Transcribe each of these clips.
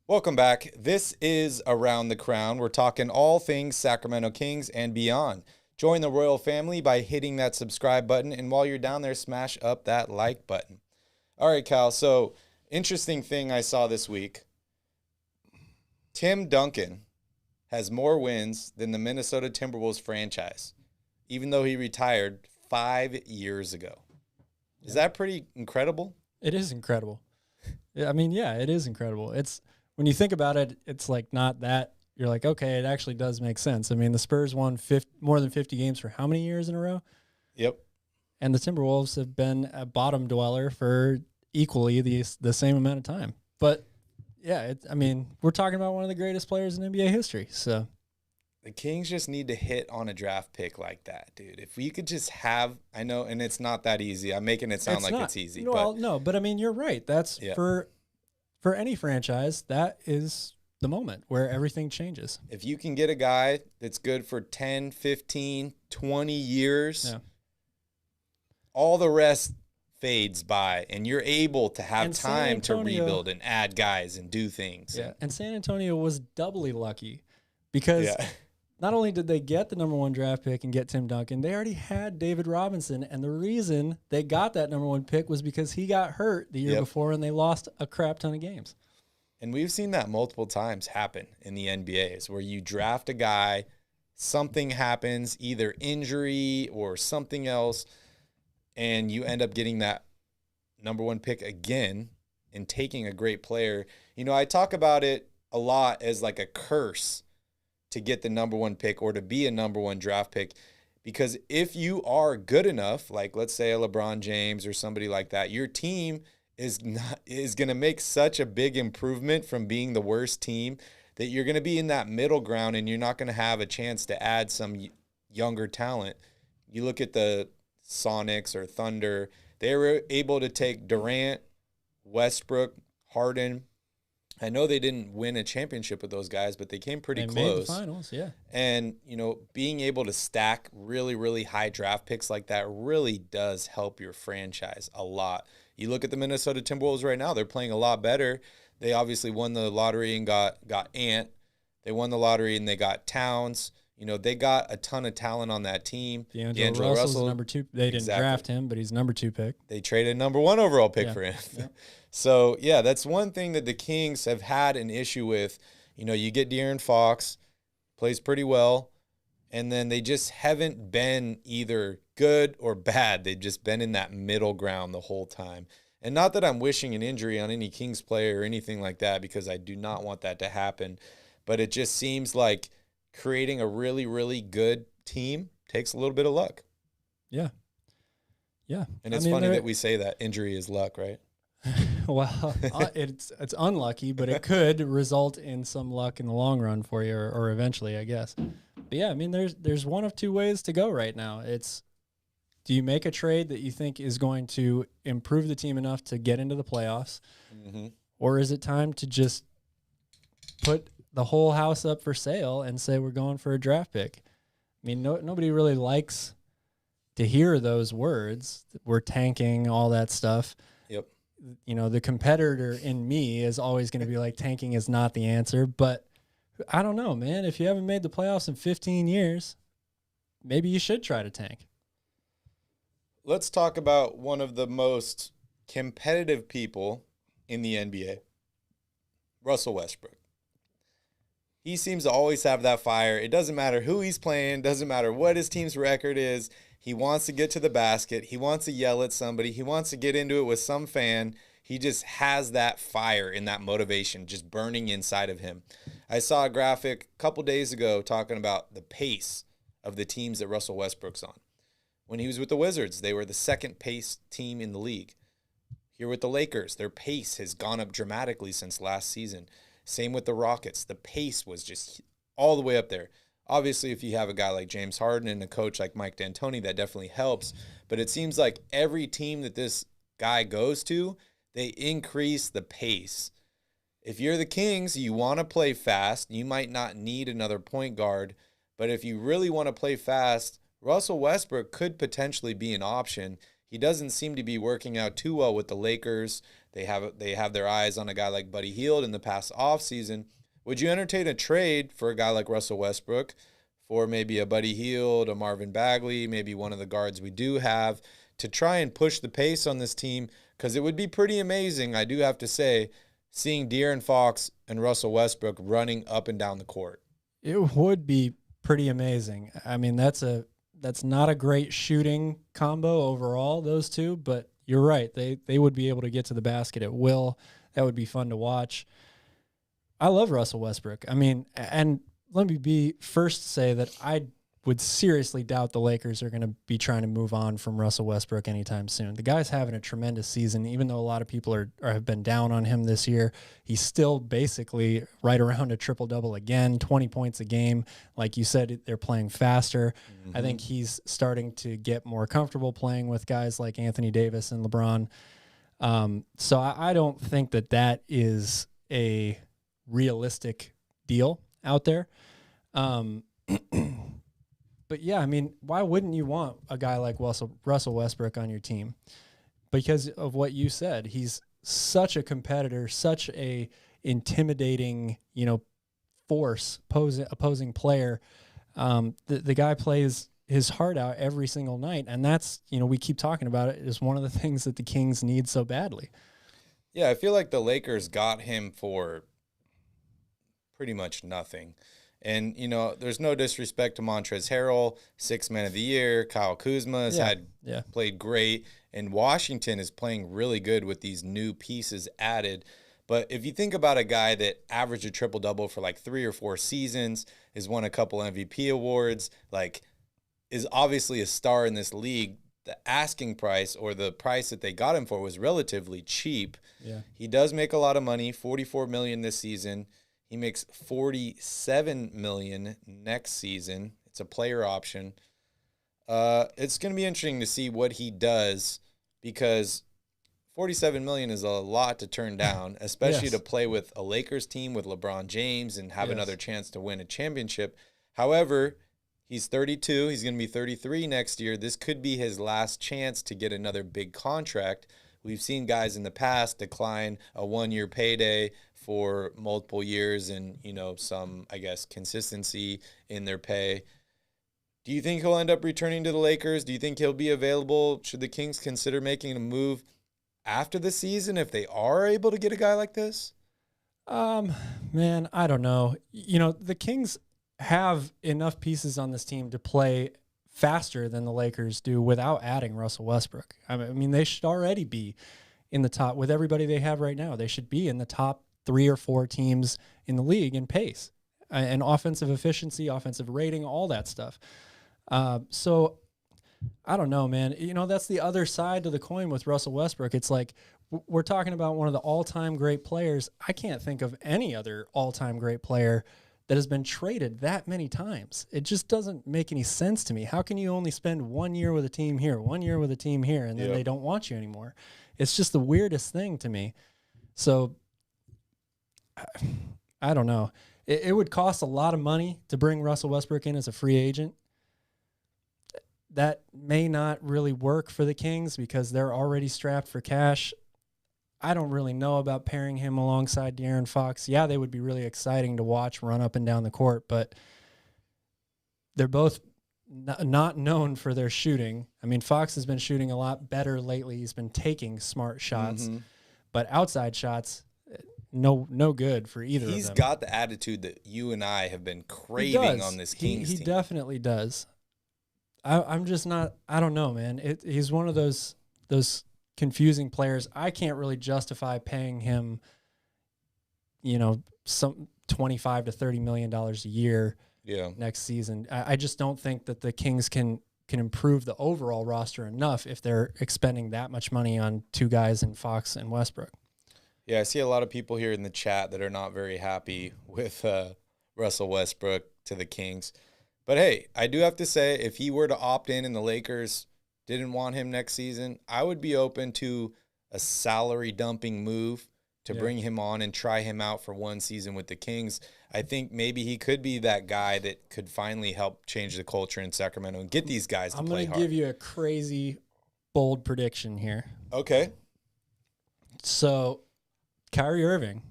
Welcome back. This is Around the Crown. We're talking all things Sacramento Kings and beyond. Join the royal family by hitting that subscribe button, and while you're down there, smash up that like button. All right, Cal, so interesting thing I saw this week. Tim Duncan has more wins than the Minnesota Timberwolves franchise, even though he retired 5 years ago. Is that pretty incredible? It is incredible. It is incredible. It's when you think about it, it's like not that you're like, okay, it actually does make sense. I mean, the Spurs won more than 50 games for how many years in a row? Yep. And the Timberwolves have been a bottom dweller for equally the same amount of time. But yeah, we're talking about one of the greatest players in NBA history. So the Kings just need to hit on a draft pick like that, dude. If we could just have, I know, and it's not that easy. I'm making it sound like it's easy. Well, no, but I mean, you're right. That's for any franchise, that is the moment where everything changes. If you can get a guy that's good for 10, 15, 20 years, all the rest fades by, and you're able to have time to rebuild and add guys and do things. Yeah, and San Antonio was doubly lucky because not only did they get the number 1 draft pick and get Tim Duncan, they already had David Robinson, and the reason they got that number 1 pick was because he got hurt the year before, and they lost a crap ton of games. And we've seen that multiple times happen in the NBAs where you draft a guy, something happens, either injury or something else, and you end up getting that number 1 pick again and taking a great player. You know, I talk about it a lot as like a curse to get the number 1 pick or to be a number 1 draft pick, because if you are good enough, like let's say a LeBron James or somebody like that, your team is going to make such a big improvement from being the worst team that you're going to be in that middle ground and you're not going to have a chance to add some younger talent. You look at the Sonics or Thunder, they were able to take Durant, Westbrook, Harden. I know they didn't win a championship with those guys, but they came pretty close. Made the finals, yeah. And, you know, being able to stack really, really high draft picks like that really does help your franchise a lot. You look at the Minnesota Timberwolves right now, they're playing a lot better. They obviously won the lottery and got Ant. They won the lottery and they got Towns. You know, they got a ton of talent on that team. D'Angelo Russell's number 2. They didn't draft him, but he's number 2 pick. They traded number 1 overall pick for him. Yeah. So, yeah, that's one thing that the Kings have had an issue with. You know, you get De'Aaron Fox, plays pretty well, and then they just haven't been either good or bad. They've just been in that middle ground the whole time. And not that I'm wishing an injury on any Kings player or anything like that, because I do not want that to happen. But it just seems like creating a really, really good team takes a little bit of luck. Yeah. Yeah. And it's funny that we say that injury is luck, right? Well, it's unlucky, but it could result in some luck in the long run for you, or eventually, I guess. But yeah, I mean, there's one of two ways to go right now. It's, do you make a trade that you think is going to improve the team enough to get into the playoffs, or is it time to just put the whole house up for sale and say we're going for a draft pick? I mean, nobody really likes to hear those words. We're tanking, all that stuff. Yep. You know, the competitor in me is always going to be like, tanking is not the answer. But I don't know, man. If you haven't made the playoffs in 15 years, maybe you should try to tank. Let's talk about one of the most competitive people in the NBA, Russell Westbrook. He seems to always have that fire. It doesn't matter who he's playing, doesn't matter what his team's record is. He wants to get to the basket. He wants to yell at somebody. He wants to get into it with some fan. He just has that fire and that motivation just burning inside of him. I saw a graphic a couple days ago talking about the pace of the teams that Russell Westbrook's on. When he was with the Wizards, they were the second pace team in the league. Here with the Lakers, their pace has gone up dramatically since last season. Same with the Rockets. The pace was just all the way up there. Obviously, if you have a guy like James Harden and a coach like Mike D'Antoni, that definitely helps. But it seems like every team that this guy goes to, they increase the pace. If you're the Kings, you want to play fast. You might not need another point guard. But if you really want to play fast, Russell Westbrook could potentially be an option. he doesn't seem to be working out too well with the Lakers. They have their eyes on a guy like Buddy Hield in the past offseason. Would you entertain a trade for a guy like Russell Westbrook for maybe a Buddy Hield, a Marvin Bagley, maybe one of the guards we do have, to try and push the pace on this team? Because it would be pretty amazing, I do have to say, seeing De'Aaron Fox and Russell Westbrook running up and down the court. It would be pretty amazing. I mean, that's not a great shooting combo overall, those two, but you're right. They would be able to get to the basket at will. That would be fun to watch. I love Russell Westbrook. I mean, and let me be first to say that I would seriously doubt the Lakers are going to be trying to move on from Russell Westbrook anytime soon. The guy's having a tremendous season, even though a lot of people have been down on him this year. He's still basically right around a triple-double again, 20 points a game. Like you said, they're playing faster. I think he's starting to get more comfortable playing with guys like Anthony Davis and LeBron. So I don't think that is a realistic deal out there. But yeah, I mean, why wouldn't you want a guy like Russell Westbrook on your team? Because of what you said, he's such a competitor, such a intimidating, force, opposing player. The guy plays his heart out every single night, and that's, we keep talking about it, is one of the things that the Kings need so badly. Yeah, I feel like the Lakers got him for pretty much nothing. And, there's no disrespect to Montrezl Harrell, sixth man of the year. Kyle Kuzma has played great. And Washington is playing really good with these new pieces added. But if you think about a guy that averaged a triple-double for like 3 or 4 seasons, has won a couple MVP awards, is obviously a star in this league, the asking price or the price that they got him for was relatively cheap. Yeah. He does make a lot of money, $44 million this season. He makes $47 million next season. It's a player option. It's going to be interesting to see what he does, because $47 million is a lot to turn down, especially to play with a Lakers team with LeBron James and have another chance to win a championship. However, he's 32. He's going to be 33 next year. This could be his last chance to get another big contract. We've seen guys in the past decline a 1-year payday for multiple years and, some, consistency in their pay. Do you think he'll end up returning to the Lakers? Do you think he'll be available? Should the Kings consider making a move after the season if they are able to get a guy like this? Man, I don't know. The Kings have enough pieces on this team to play faster than the Lakers do without adding Russell Westbrook. I mean, they should already be in the top with everybody they have right now. They should be in the top 3 or 4 teams in the league in pace and offensive efficiency, offensive rating, all that stuff. So I don't know, man. That's the other side of the coin with Russell Westbrook. It's like we're talking about one of the all-time great players. I can't think of any other all-time great player that has been traded that many times. It just doesn't make any sense to me. How can you only spend 1 year with a team here, 1 year with a team here, and then they don't want you anymore? It's just the weirdest thing to me. So I don't know. It would cost a lot of money to bring Russell Westbrook in as a free agent. That may not really work for the Kings because they're already strapped for cash. I don't really know about pairing him alongside De'Aaron Fox. Yeah, they would be really exciting to watch run up and down the court, but they're both not known for their shooting. I mean, Fox has been shooting a lot better lately. He's been taking smart shots, but outside shots, no good for either of them. He's got the attitude that you and I have been craving on this Kings team. He definitely does. I'm just not, I don't know, man. He's one of those confusing players. I can't really justify paying him, some $25 to $30 million a year next season. I just don't think that the Kings can improve the overall roster enough if they're expending that much money on 2 guys in Fox and Westbrook. Yeah, I see a lot of people here in the chat that are not very happy with Russell Westbrook to the Kings. But hey, I do have to say, if he were to opt in and the Lakers didn't want him next season, I would be open to a salary dumping move to bring him on and try him out for 1 season with the Kings. I think maybe he could be that guy that could finally help change the culture in Sacramento and get these guys to play hard. I'm going to give you a crazy bold prediction here. Okay. So, Kyrie Irving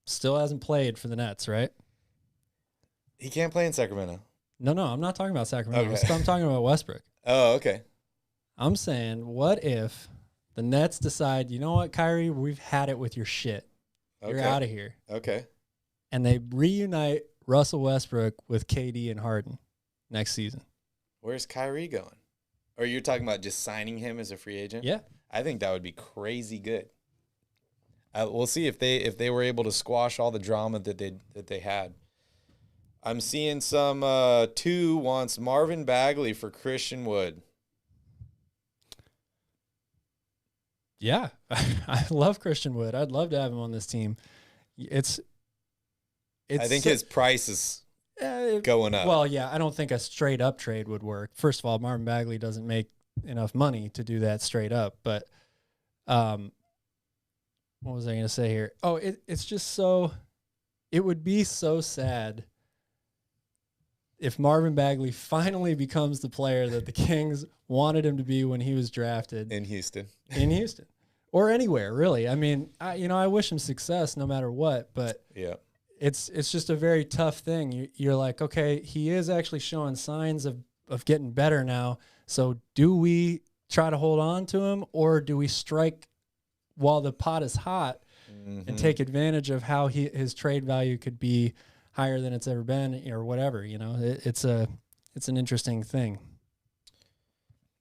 still hasn't played for the Nets, right? He can't play in Sacramento. No, I'm not talking about Sacramento. Okay. I'm talking about Westbrook. Oh, okay. I'm saying, what if the Nets decide, you know what, Kyrie, we've had it with your shit. You're out of here. Okay. And they reunite Russell Westbrook with KD and Harden next season. Where's Kyrie going? Or you're talking about just signing him as a free agent? Yeah. I think that would be crazy good. We'll see if they were able to squash all the drama that they had. I'm seeing some 2 wants Marvin Bagley for Christian Wood. Yeah, I love Christian Wood. I'd love to have him on this team. It's I think his price is going up. Well, yeah, I don't think a straight up trade would work. First of all, Marvin Bagley doesn't make enough money to do that straight up. But what was I going to say here? Oh, it's just so – it would be so sad if Marvin Bagley finally becomes the player that the Kings wanted him to be when he was drafted. In Houston. Or anywhere, really. I mean, I wish him success no matter what, but yeah, it's just a very tough thing. You're like, okay, he is actually showing signs of getting better now. So do we try to hold on to him, or do we strike while the pot is hot and take advantage of how his trade value could be higher than it's ever been, or whatever? It's an interesting thing.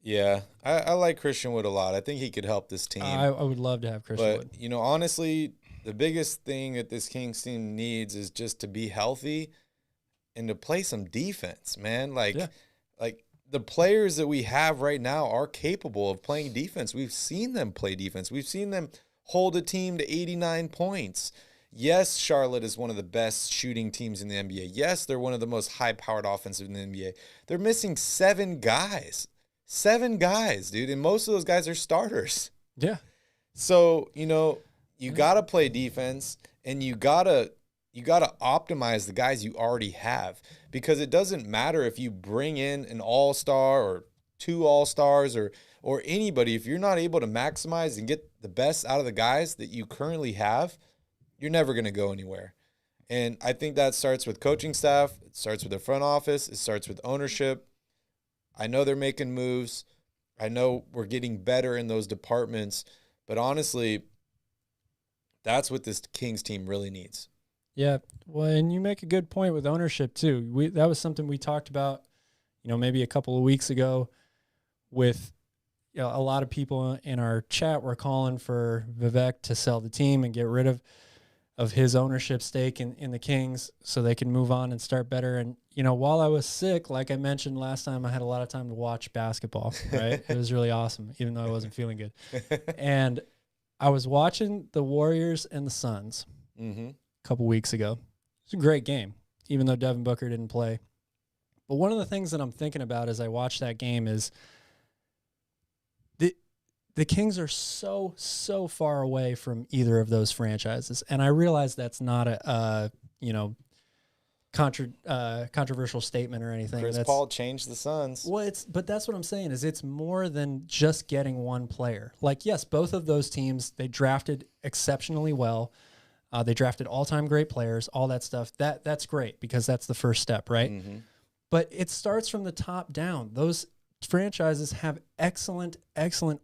Yeah, I like Christian Wood a lot. I think he could help this team. I would love to have Christian Wood. But, honestly, the biggest thing that this Kings team needs is just to be healthy and to play some defense, man. Like the players that we have right now are capable of playing defense. We've seen them play defense. We've seen them hold a team to 89 points. Yes, Charlotte is one of the best shooting teams in the NBA. Yes, they're one of the most high-powered offensive in the NBA. They're missing 7 guys. 7 guys, dude, and most of those guys are starters. Yeah. So, you got to play defense, and you got to optimize the guys you already have, because it doesn't matter if you bring in an all-star or 2 all-stars or anybody. If you're not able to maximize and get the best out of the guys that you currently have, you're never going to go anywhere. And I think that starts with coaching staff. It starts with the front office. It starts with ownership. I know they're making moves. I know we're getting better in those departments. But honestly, that's what this Kings team really needs. Yeah. Well, and you make a good point with ownership, too. That was something we talked about, maybe a couple of weeks ago with a lot of people in our chat were calling for Vivek to sell the team and get rid of his ownership stake in the Kings so they can move on and start better. And, while I was sick, like I mentioned last time, I had a lot of time to watch basketball, right? It was really awesome, even though I wasn't feeling good. And I was watching the Warriors and the Suns a couple weeks ago. It was a great game, even though Devin Booker didn't play. But one of the things that I'm thinking about as I watch that game is the Kings are so far away from either of those franchises. And I realize that's not a controversial statement or anything. Chris Paul changed the Suns. Well, but that's what I'm saying is it's more than just getting one player. Like, yes, both of those teams, they drafted exceptionally well. They drafted all-time great players, all that stuff. That's great because that's the first step, right? Mm-hmm. But it starts from the top down. Those franchises have excellent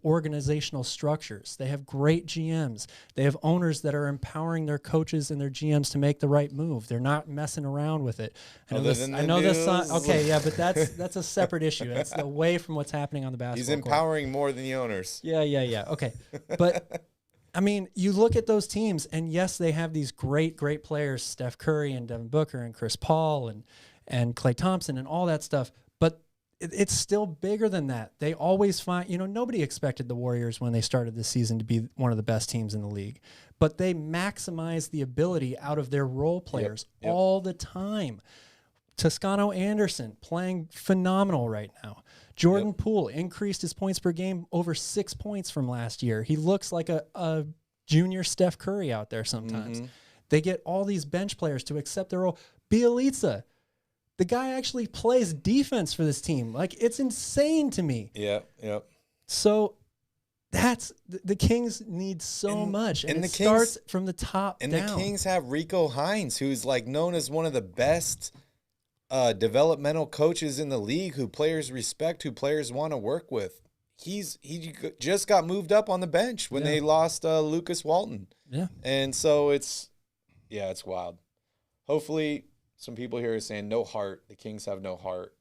organizational structures. They have great GMs. They have owners that are empowering their coaches and their GMs to make the right move. They're not messing around with it. I know this. Okay, yeah, but that's a separate issue. That's away from what's happening on the basketball court. He's empowering more than the owners. Yeah. Okay, but I mean, you look at those teams, and yes, they have these great players, Steph Curry and Devin Booker and Chris Paul and Klay Thompson and all that stuff. But it's still bigger than that. They always find, nobody expected the Warriors when they started this season to be one of the best teams in the league, but they maximize the ability out of their role players all the time. Toscano Anderson playing phenomenal right now. Jordan Poole increased his points per game over 6 points from last year. He looks like a junior Steph Curry out there sometimes. They get all these bench players to accept their role. Bielitsa, the guy actually plays defense for this team. Like, it's insane to me. Yeah. So that's the Kings need so much, and it starts from the top down. And the Kings have Rico Hines, who's like known as one of the best developmental coaches in the league, who players respect, who players want to work with. He just got moved up on the bench when they lost Lucas Walton. Yeah, and so it's wild. Hopefully, some people here are saying no heart. The Kings have no heart.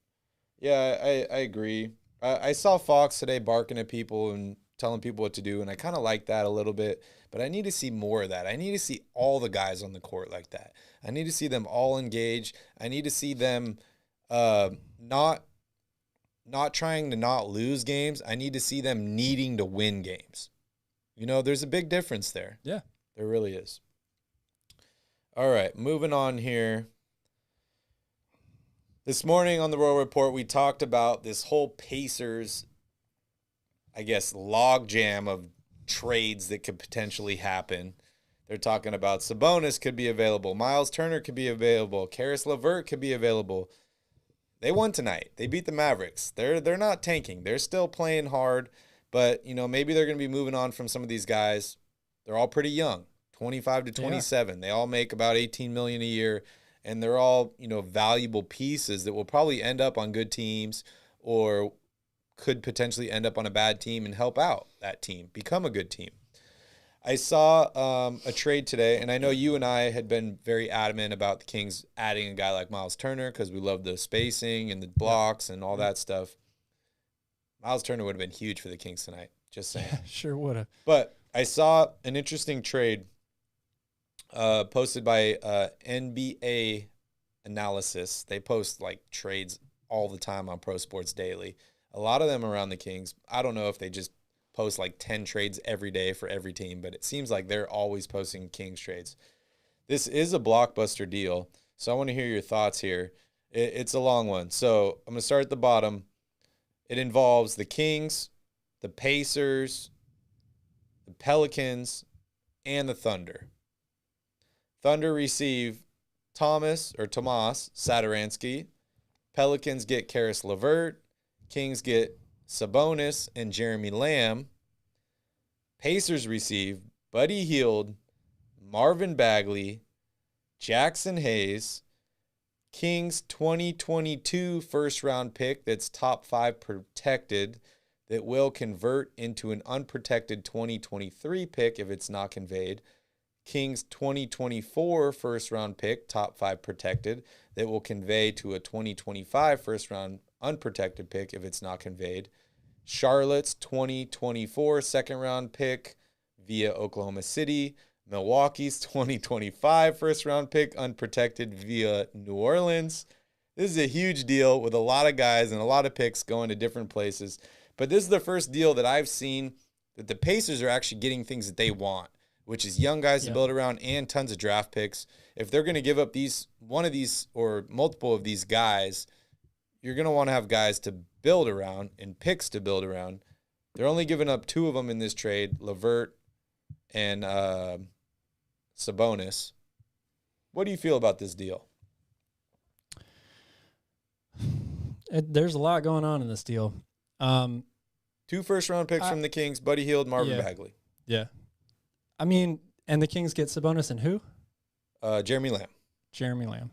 Yeah, I agree. I saw Fox today barking at people and telling people what to do, and I kind of like that a little bit, but I need to see more of that. I need to see all the guys on the court like that. I need to see them all engaged. I need to see them not trying to not lose games. I need to see them needing to win games. You know, there's a big difference there. Yeah. There really is. All right, moving on here. This morning on the Royal Report, we talked about this whole Pacers, I guess, logjam of trades that could potentially happen. They're talking about Sabonis could be available. Miles Turner could be available. Caris LeVert could be available. They won tonight. They beat the Mavericks. They're not tanking. They're still playing hard, but, you know, maybe they're going to be moving on from some of these guys. They're all pretty young, 25 to 27. They all make about $18 million a year. And they're all, you know, valuable pieces that will probably end up on good teams or could potentially end up on a bad team and help out that team, become a good team. I saw a trade today, and I know you and I had been very adamant about the Kings adding a guy like Miles Turner because we love the spacing and the blocks and all that stuff. Miles Turner would have been huge for the Kings tonight, just saying. Yeah, sure would have. But I saw an interesting trade posted by NBA Analysis. They post like trades all the time on Pro Sports Daily. A lot of them around the Kings. I don't know if they just post like 10 trades every day for every team, but it seems like they're always posting Kings trades. This is a blockbuster deal, so I want to hear your thoughts here. It's a long one. So I'm going to start at the bottom. It involves the Kings, the Pacers, the Pelicans, and the Thunder. Thunder receive Tomas Satoransky. Pelicans get Caris LeVert. Kings get Sabonis and Jeremy Lamb. Pacers receive Buddy Hield, Marvin Bagley, Jackson Hayes. Kings 2022 first-round pick that's top 5 protected that will convert into an unprotected 2023 pick if it's not conveyed. Kings 2024 first-round pick, top 5 protected, that will convey to a 2025 first-round unprotected pick if it's not conveyed. Charlotte's 2024 second-round pick via Oklahoma City. Milwaukee's 2025 first-round pick unprotected via New Orleans. This is a huge deal with a lot of guys and a lot of picks going to different places. But this is the first deal that I've seen that the Pacers are actually getting things that they want, which is young guys to build around and tons of draft picks. If they're going to give up one of these or multiple of these guys, you're going to want to have guys to build around and picks to build around. They're only giving up 2 of them in this trade, LeVert and Sabonis. What do you feel about this deal? There's a lot going on in this deal. 2 first-round picks from the Kings, Buddy Hield, Marvin Bagley. Yeah. I mean, and the Kings get Sabonis and who? Jeremy Lamb. Jeremy Lamb.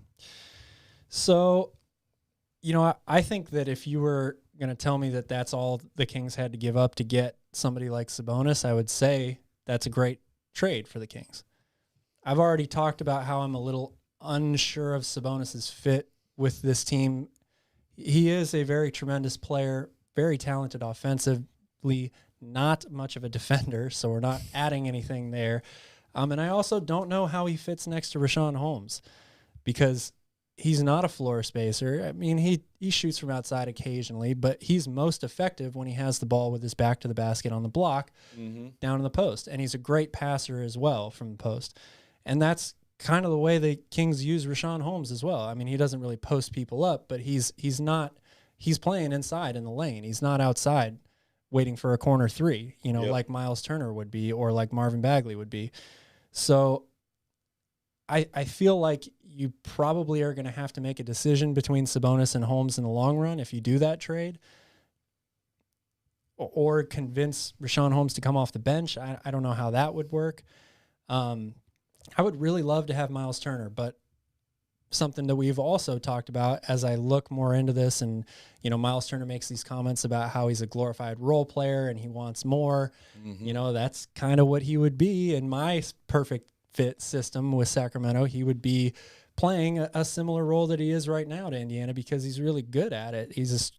So, you know, I think that if you were going to tell me that that's all the Kings had to give up to get somebody like Sabonis, I would say that's a great trade for the Kings. I've already talked about how I'm a little unsure of Sabonis' fit with this team. He is a very tremendous player, very talented offensively, not much of a defender, so we're not adding anything there. And I also don't know how he fits next to Richaun Holmes because he's not a floor spacer. I mean, he shoots from outside occasionally, but he's most effective when he has the ball with his back to the basket on the block down in the post. And he's a great passer as well from the post. And that's kind of the way the Kings use Richaun Holmes as well. I mean, he doesn't really post people up, but he's playing inside in the lane. He's not outside waiting for a corner 3, you know, like Miles Turner would be or like Marvin Bagley would be. So I feel like you probably are going to have to make a decision between Sabonis and Holmes in the long run if you do that trade. or convince Richaun Holmes to come off the bench. I don't know how that would work. I would really love to have Miles Turner, but something that we've also talked about as I look more into this, and, Miles Turner makes these comments about how he's a glorified role player and he wants more. That's kind of what he would be in my perfect fit system with Sacramento. He would be playing a similar role that he is right now to Indiana because he's really good at it. He's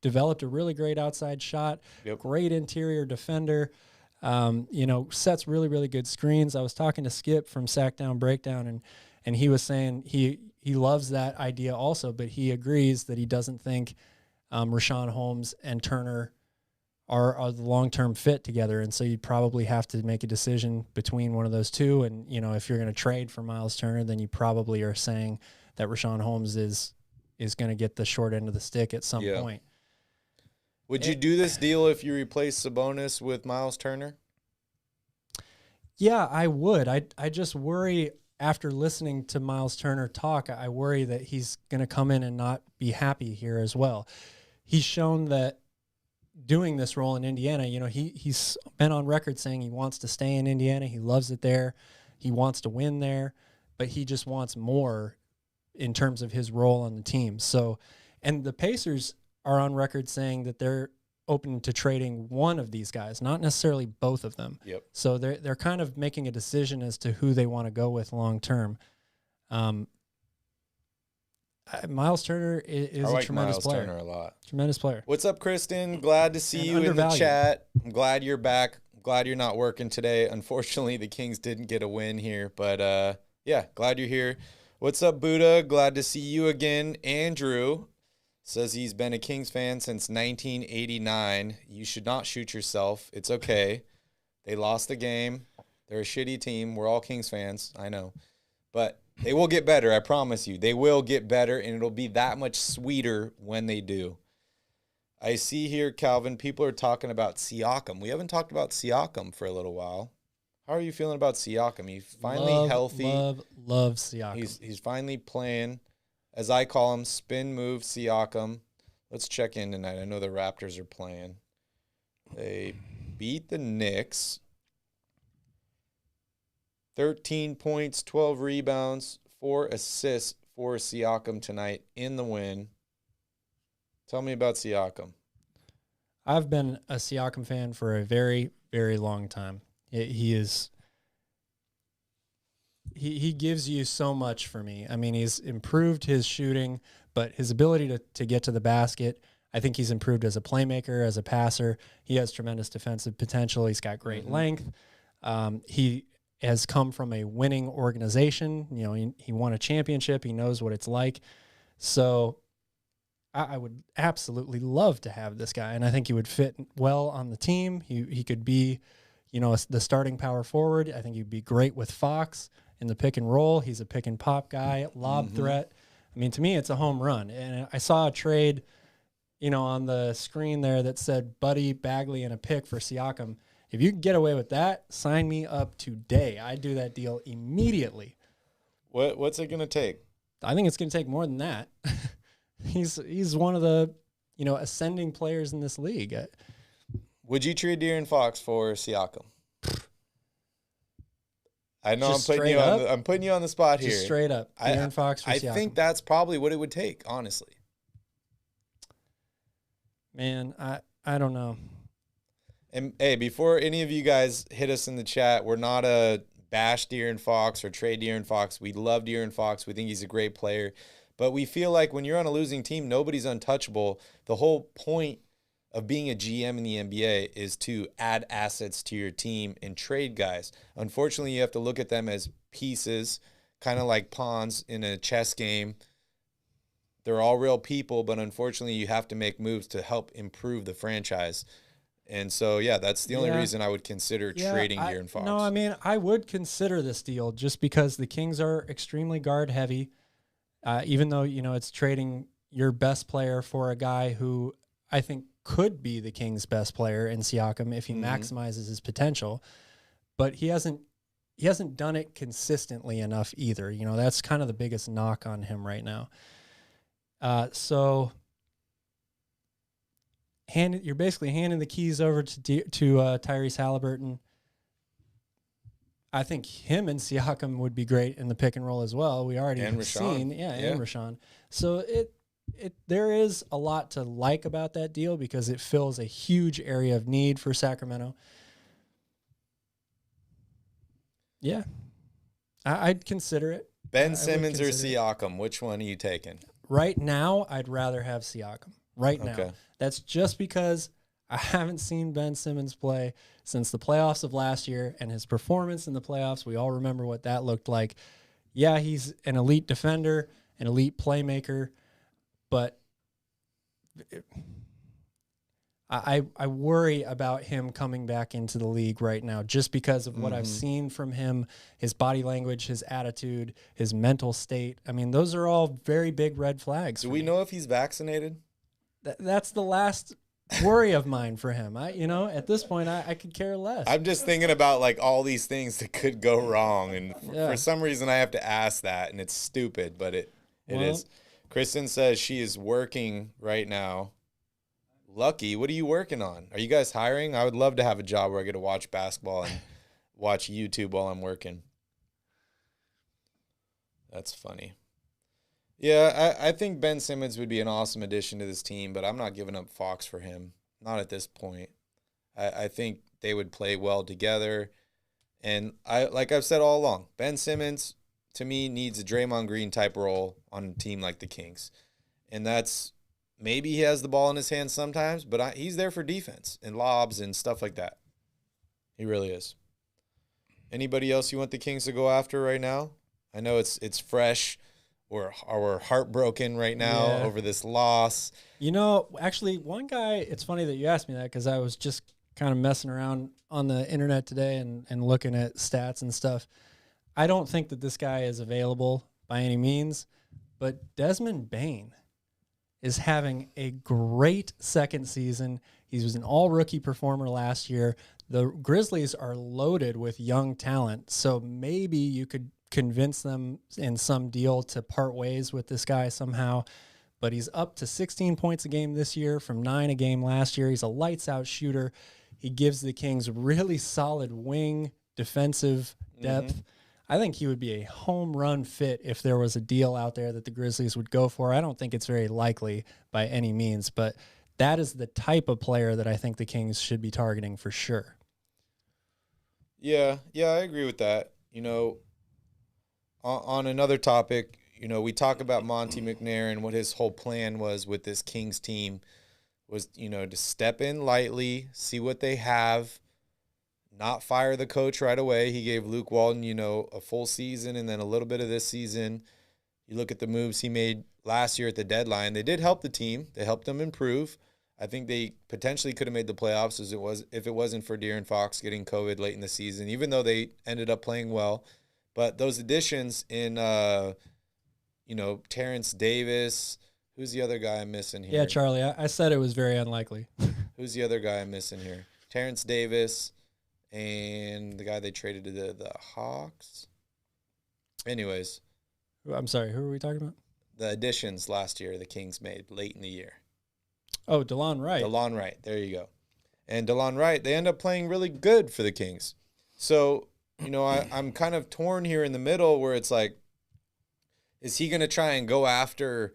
developed a really great outside shot, great interior defender, sets really, really good screens. I was talking to Skip from Sack Down Breakdown, and he was saying he loves that idea also, but he agrees that he doesn't think Richaun Holmes and Turner are the long-term fit together. And so you'd probably have to make a decision between one of those two. And, if you're going to trade for Miles Turner, then you probably are saying that Richaun Holmes is going to get the short end of the stick at some point. Would you do this deal if you replace Sabonis with Miles Turner? Yeah, I would. I just worry after listening to Miles Turner talk, I worry that he's going to come in and not be happy here as well. He's shown that doing this role in Indiana, he's been on record saying he wants to stay in Indiana. He loves it there. He wants to win there, but he just wants more in terms of his role on the team. So, and the Pacers are on record saying that they're open to trading one of these guys, not necessarily both of them. Yep. So they're kind of making a decision as to who they want to go with long term. Miles Turner is a tremendous player. Turner a lot. Tremendous player. What's up, Kristen? Glad to see you in the chat. I'm glad you're back. I'm glad you're not working today. Unfortunately, the Kings didn't get a win here, but glad you're here. What's up, Buddha? Glad to see you again. Andrew says he's been a Kings fan since 1989. You should not shoot yourself. It's okay. They lost the game. They're a shitty team. We're all Kings fans. I know. But they will get better, I promise you. They will get better, and it'll be that much sweeter when they do. I see here, Calvin, people are talking about Siakam. We haven't talked about Siakam for a little while. How are you feeling about Siakam? He's finally healthy. Love Siakam. He's finally playing, as I call him, spin move Siakam. Let's check in tonight. I know the Raptors are playing. They beat the Knicks. 13 points, 12 rebounds, 4 assists for Siakam tonight in the win. Tell me about Siakam. I've been a Siakam fan for a very, very long time. He gives you so much for me. I mean, he's improved his shooting, but his ability to get to the basket, I think he's improved as a playmaker, as a passer. He has tremendous defensive potential. He's got great length. He has come from a winning organization. He won a championship. He knows what it's like. So I would absolutely love to have this guy, and I think he would fit well on the team. He could be, the starting power forward. I think he'd be great with Fox in the pick and roll. He's a pick and pop guy, lob threat. I mean, to me, it's a home run. And I saw a trade, on the screen there that said Buddy, Bagley, and a pick for Siakam. If you can get away with that, sign me up today. I'd do that deal immediately. What's it going to take? I think it's going to take more than that. He's one of the, ascending players in this league. Would you trade De'Aaron Fox for Siakam? I know I'm putting you on the spot here. Just straight up. De'Aaron Fox for Siakam. I think that's probably what it would take, honestly. Man, I don't know. And hey, before any of you guys hit us in the chat, we're not a bash De'Aaron Fox or trade De'Aaron Fox. We love De'Aaron Fox. We think he's a great player. But we feel like when you're on a losing team, nobody's untouchable. The whole point of being a GM in the NBA is to add assets to your team and trade guys. Unfortunately, you have to look at them as pieces, kind of like pawns in a chess game. They're all real people, but unfortunately, you have to make moves to help improve the franchise. And so, that's the only reason I would consider trading De'Aaron Fox. No, I mean, I would consider this deal just because the Kings are extremely guard heavy. Even though, it's trading your best player for a guy who I think could be the Kings' best player in Siakam if he maximizes his potential. But he hasn't done it consistently enough either. That's kind of the biggest knock on him right now. So you're basically handing the keys over to Tyrese Haliburton. I think him and Siakam would be great in the pick and roll as well. We already have seen, and Rashawn. So there is a lot to like about that deal because it fills a huge area of need for Sacramento. Yeah, I'd consider it. Ben Simmons or Siakam, which one are you taking? Right now, I'd rather have Siakam. Right now. Okay. That's just because I haven't seen Ben Simmons play since the playoffs of last year, and his performance in the playoffs, we all remember what that looked like. Yeah, he's an elite defender, an elite playmaker, but I worry about him coming back into the league right now just because of what I've seen from him, his body language, his attitude, his mental state. I mean, those are all very big red flags. Do we know if he's vaccinated? That's the last worry of mine for him. At this point, I could care less. I'm just thinking about like all these things that could go wrong, and for some reason I have to ask that, and it's stupid, but it is. Kristen says she is working right now. Lucky, what are you working on? Are you guys hiring? I would love to have a job where I get to watch basketball and watch YouTube while I'm working. That's funny. Yeah, I think Ben Simmons would be an awesome addition to this team, but I'm not giving up Fox for him. Not at this point. I think they would play well together. And like I've said all along, Ben Simmons, to me, needs a Draymond Green type role on a team like the Kings. And that's, maybe he has the ball in his hands sometimes, but he's there for defense and lobs and stuff like that. He really is. Anybody else you want the Kings to go after right now? I know it's fresh. We're heartbroken right now over this loss. Actually, one guy, it's funny that you asked me that because I was just kind of messing around on the internet today and looking at stats and stuff. I don't think that this guy is available by any means, but Desmond Bain is having a great second season. He was an all-rookie performer last year. The Grizzlies are loaded with young talent, so maybe you could convince them in some deal to part ways with this guy somehow. But he's up to 16 points a game this year from 9 a game last year. He's a lights-out shooter. He gives the Kings really solid wing defensive depth. I think he would be a home run fit if there was a deal out there that the Grizzlies would go for. I don't think it's very likely by any means, but that is the type of player that I think the Kings should be targeting for sure. Yeah, I agree with that. On another topic, we talk about Monty McNair and what his whole plan was with this Kings team was, to step in lightly, see what they have, not fire the coach right away. He gave Luke Walton, a full season and then a little bit of this season. You look at the moves he made last year at the deadline. They did help the team. They helped them improve. I think they potentially could have made the playoffs if it wasn't for De'Aaron Fox getting COVID late in the season, even though they ended up playing well. But those additions in, Terrence Davis, who's the other guy I'm missing here? Yeah, Charlie, I said it was very unlikely. Who's the other guy I'm missing here? Terrence Davis and the guy they traded to the Hawks. Anyways. I'm sorry, who are we talking about? The additions last year the Kings made late in the year. Oh, DeLon Wright. DeLon Wright, there you go. And DeLon Wright, they end up playing really good for the Kings. So, I'm kind of torn here in the middle where it's like, is he going to try and go after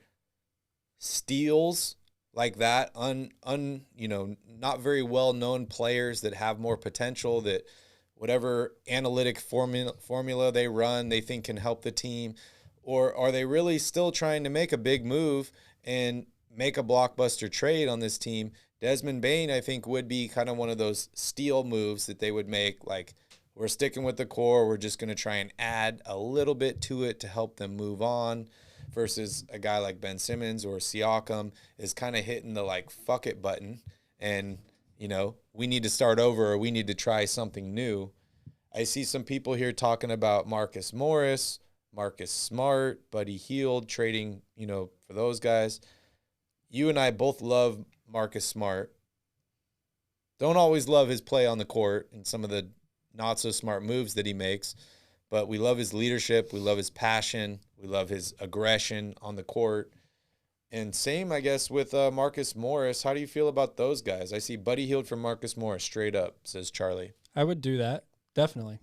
steals like that, not very well-known players that have more potential, that whatever analytic formula they run, they think can help the team? Or are they really still trying to make a big move and make a blockbuster trade on this team? Desmond Bain, I think, would be kind of one of those steal moves that they would make, like, we're sticking with the core, we're just going to try and add a little bit to it to help them move on, versus a guy like Ben Simmons or Siakam is kind of hitting the, like, fuck it button and, we need to start over or we need to try something new. I see some people here talking about Marcus Morris, Marcus Smart, Buddy Hield, trading, for those guys. You and I both love Marcus Smart. Don't always love his play on the court and some of the not so smart moves that he makes, but we love his leadership. We love his passion. We love his aggression on the court. And same, I guess, with Marcus Morris. How do you feel about those guys? I see Buddy Hield from Marcus Morris straight up, says Charlie. I would do that. Definitely.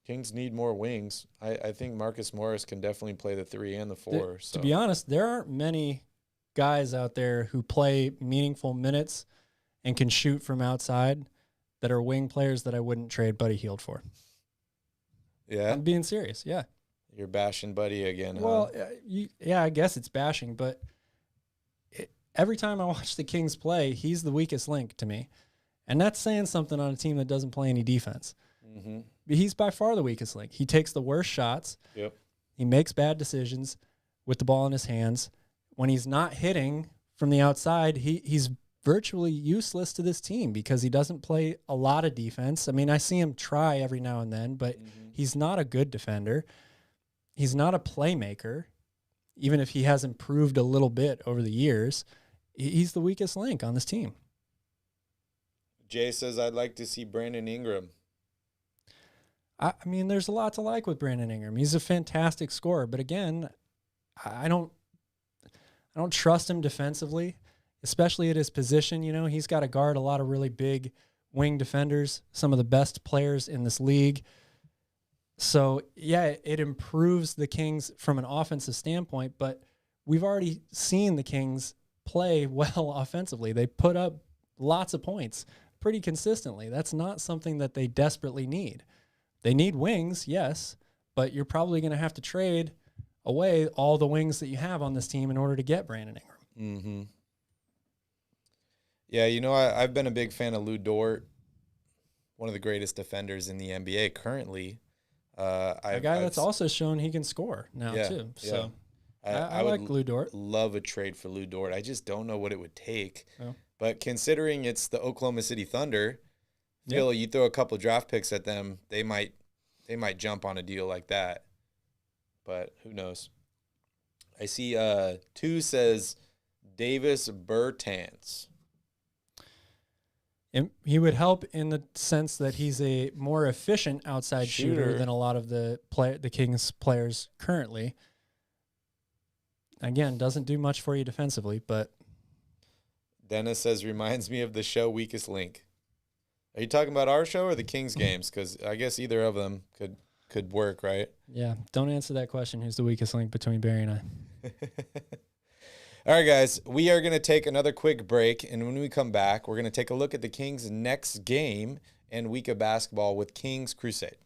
Kings need more wings. I think Marcus Morris can definitely play the 3 and the 4. To be honest, there aren't many guys out there who play meaningful minutes and can shoot from outside that are wing players that I wouldn't trade Buddy Hield for. Yeah? I'm being serious, yeah. You're bashing Buddy again, huh? Well, yeah, I guess it's bashing, but every time I watch the Kings play, he's the weakest link to me. And that's saying something on a team that doesn't play any defense. Mm-hmm. He's by far the weakest link. He takes the worst shots. Yep. He makes bad decisions with the ball in his hands. When he's not hitting from the outside, he's virtually useless to this team because he doesn't play a lot of defense. I mean, I see him try every now and then, but he's not a good defender. He's not a playmaker, even if he has improved a little bit over the years. He's the weakest link on this team. Jay says, I'd like to see Brandon Ingram. I mean, there's a lot to like with Brandon Ingram. He's a fantastic scorer, but again, I don't trust him defensively, especially at his position. You know, he's got to guard a lot of really big wing defenders, some of the best players in this league. So, yeah, it improves the Kings from an offensive standpoint, but we've already seen the Kings play well offensively. They put up lots of points pretty consistently. That's not something that they desperately need. They need wings, yes, but you're probably going to have to trade away all the wings that you have on this team in order to get Brandon Ingram. Mm-hmm. Yeah, you know, I've been a big fan of Lou Dort, one of the greatest defenders in the NBA currently. A guy that's also shown he can score now, too. So I like Lou Dort. Love a trade for Lou Dort. I just don't know what it would take. Oh. But considering it's the Oklahoma City Thunder, Phil, you throw a couple draft picks at them, they might jump on a deal like that. But who knows? I see 2 says Davis Bertans. He would help in the sense that he's a more efficient outside shooter than a lot of the Kings players currently. Again, doesn't do much for you defensively, but Dennis says reminds me of the show Weakest Link. Are you talking about our show or the Kings games? Because I guess either of them could work, right? Yeah. Don't answer that question. Who's the weakest link between Barry and I? All right, guys. We are going to take another quick break, and when we come back, we're going to take a look at the Kings' next game and week of basketball with Kings Crusade.